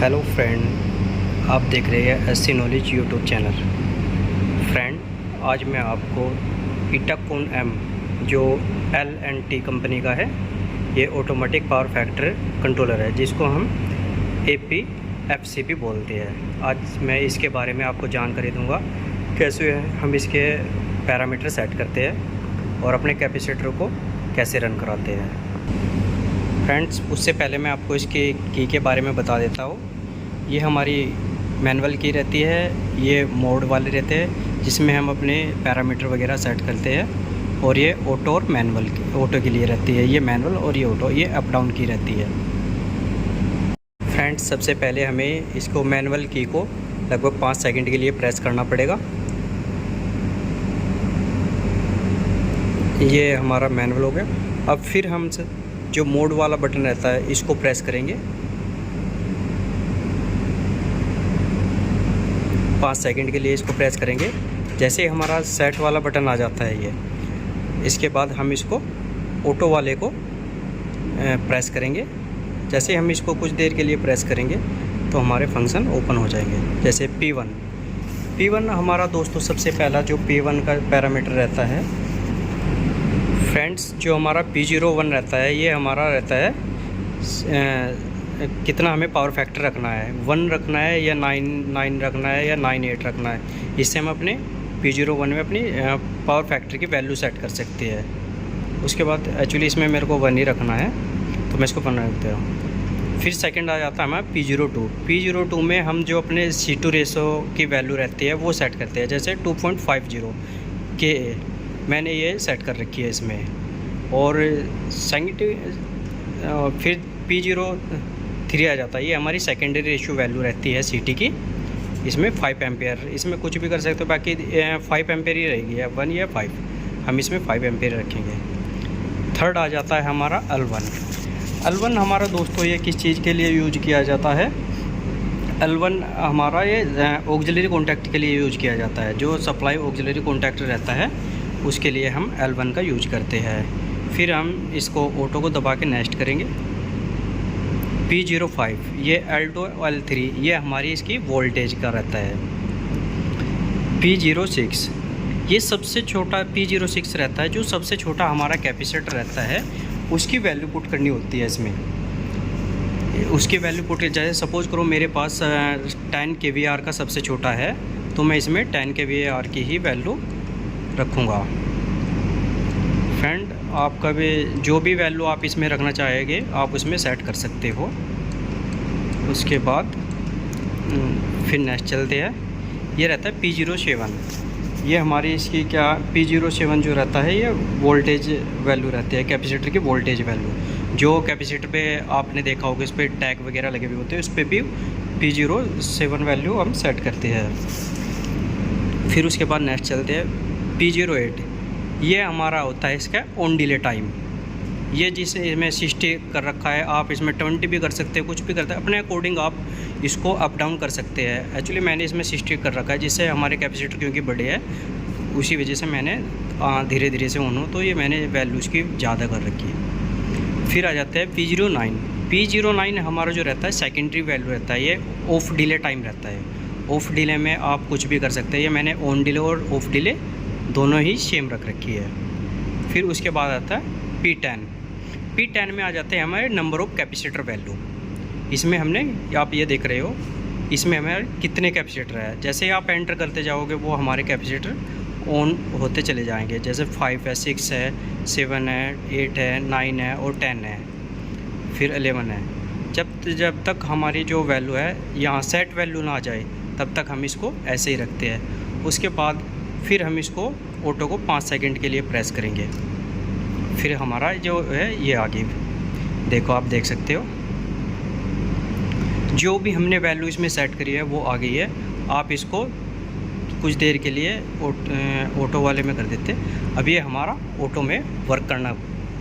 Hello friend, आप देख रहे हैं SC knowledge YouTube channel. Friend, आज मैं आपको इटाकोन एम जो L&T कंपनी का है, ये ऑटोमेटिक पावर फैक्टर कंट्रोलर है जिसको हम APFCP बोलते हैं। आज मैं इसके बारे में आपको जानकारी दूंगा कैसे हम इसके पैरामीटर सेट करते हैं और अपने कैपेसिटर को कैसे रन कराते हैं। फ्रेंड्स, उससे पहले मैं आपको इसकी की के बारे में बता देता हूँ। ये हमारी मैनुअल की रहती है, ये मोड वाले रहते हैं जिसमें हम अपने पैरामीटर वगैरह सेट करते हैं, और ये ऑटो और मैनुअल ऑटो के लिए रहती है। ये मैनुअल और ये ऑटो, ये अप डाउन की रहती है। फ्रेंड्स, सबसे पहले हमें इसको मैनुअल की को लगभग 5 सेकंड के लिए प्रेस करना पड़ेगा। ये हमारा मैनुअल हो गया। अब फिर हम जो मोड वाला बटन रहता है इसको प्रेस करेंगे 5 सेकंड के लिए, इसको प्रेस करेंगे। जैसे हमारा सेट वाला बटन आ जाता है ये, इसके बाद हम इसको ऑटो वाले को प्रेस करेंगे। जैसे हम इसको कुछ देर के लिए प्रेस करेंगे तो हमारे फंक्शन ओपन हो जाएंगे। जैसे P1 हमारा दोस्तों सबसे पहला जो P1 का पैरामीटर रहता है फ्रेंड्स, जो हमारा P01 रहता है, ये हमारा रहता है कितना हमें पावर फैक्टर रखना है, 1 रखना है या 9 रखना है या 98 रखना है। इससे हम अपने P01 में अपनी पावर फैक्टर की वैल्यू सेट कर सकते हैं। उसके बाद एक्चुअली इसमें मेरे को 1 ही रखना है तो मैं इसको 1 रख देता हूँ। फिर सेकंड आ जाता है हमारा P02 में हम जो अपने C2 रेशो की वैल्यू रहती है वो सेट करते हैं। जैसे 2.50 के मैंने ये सेट कर रखी है इसमें। और फिर P03 आ जाता है, ये हमारी सेकेंडरी रेशियो वैल्यू रहती है CT की। इसमें 5 एम्पेयर, इसमें कुछ भी कर सकते हो, बाकी 5 एम्पेयर ही रहेगी, या 1 या 5। हम इसमें 5 एम्पेयर रखेंगे। थर्ड आ जाता है हमारा L1 हमारा दोस्तों ये किस चीज़ के लिए यूज किया जाता है? L1 हमारा ये ऑक्सिलरी कॉन्टैक्ट के लिए यूज किया जाता है। जो सप्लाई ऑक्सिलरी कॉन्टैक्ट रहता है उसके लिए हम L1 का यूज करते हैं। फिर हम इसको ऑटो को दबा के नेक्स्ट करेंगे। P05 ये L2 L3 ये हमारी इसकी वोल्टेज का रहता है। P06 ये सबसे छोटा P06 रहता है, जो सबसे छोटा हमारा कैपेसिटर रहता है उसकी वैल्यू पुट करनी होती है इसमें। उसकी वैल्यू पुट, जैसे सपोज़ करो मेरे पास 10 kVAR का सबसे छोटा है तो मैं इसमें 10 kVAR की ही वैल्यू रखूँगा। फ्रेंड, आपका भी जो भी वैल्यू आप इसमें रखना चाहेंगे आप उसमें सेट कर सकते हो। उसके बाद फिर नेक्स्ट चलते हैं। ये रहता है P07, ये हमारी इसकी क्या P07 जो रहता है ये वोल्टेज वैल्यू रहती है, कैपेसिटर की वोल्टेज वैल्यू। जो कैपेसिटर पे आपने देखा होगा इस पर टैग वगैरह लगे हुए होते हैं, उस पर भी P07 वैल्यू हम सेट करते हैं। फिर उसके बाद नेक्स्ट चलते हैं P08, ये हमारा होता है इसका ऑन डिले टाइम। ये जिसे इसमें 60 कर रखा है, आप इसमें 20 भी कर सकते हैं, कुछ भी करते हैं अपने अकॉर्डिंग आप इसको अप डाउन कर सकते हैं। एक्चुअली मैंने इसमें 60 कर रखा है, जिससे हमारे कैपेसिटर क्योंकि बड़े है उसी वजह से मैंने धीरे धीरे से ऑन हो, तो ये मैंने वैल्यू इसकी ज़्यादा कर रखी है। फिर आ जाता है P09 हमारा जो रहता है सेकेंडरी वैल्यू रहता है, ये ऑफ डिले टाइम रहता है। ऑफ डिले में आप कुछ भी कर सकते हैं, ये मैंने ऑन डिले और ऑफ डिले दोनों ही सेम रख रखी है। फिर उसके बाद आता है P10 में आ जाते हैं हमारे नंबर ऑफ़ कैपेसिटर वैल्यू। इसमें हमने आप ये देख रहे हो, इसमें हमारे कितने कैपेसिटर है। जैसे आप एंटर करते जाओगे वो हमारे कैपेसिटर ऑन होते चले जाएंगे। जैसे 5 है, 6 है, 7 है, 8 है, 9 है और 10 है, फिर 11 है। जब तक हमारी जो वैल्यू है यहाँ सेट वैल्यू ना आ जाए तब तक हम इसको ऐसे ही रखते हैं। उसके बाद फिर हम इसको ऑटो को 5 सेकंड के लिए प्रेस करेंगे। फिर हमारा जो है ये आगे देखो, आप देख सकते हो जो भी हमने वैल्यू इसमें सेट करी है वो आ गई है। आप इसको कुछ देर के लिए ऑटो वाले में कर देते, अब ये हमारा ऑटो में वर्क करना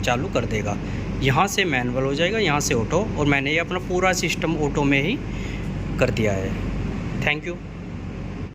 चालू कर देगा। यहाँ से मैनुअल हो जाएगा, यहाँ से ऑटो, और मैंने ये अपना पूरा सिस्टम ऑटो में ही कर दिया है। Thank you.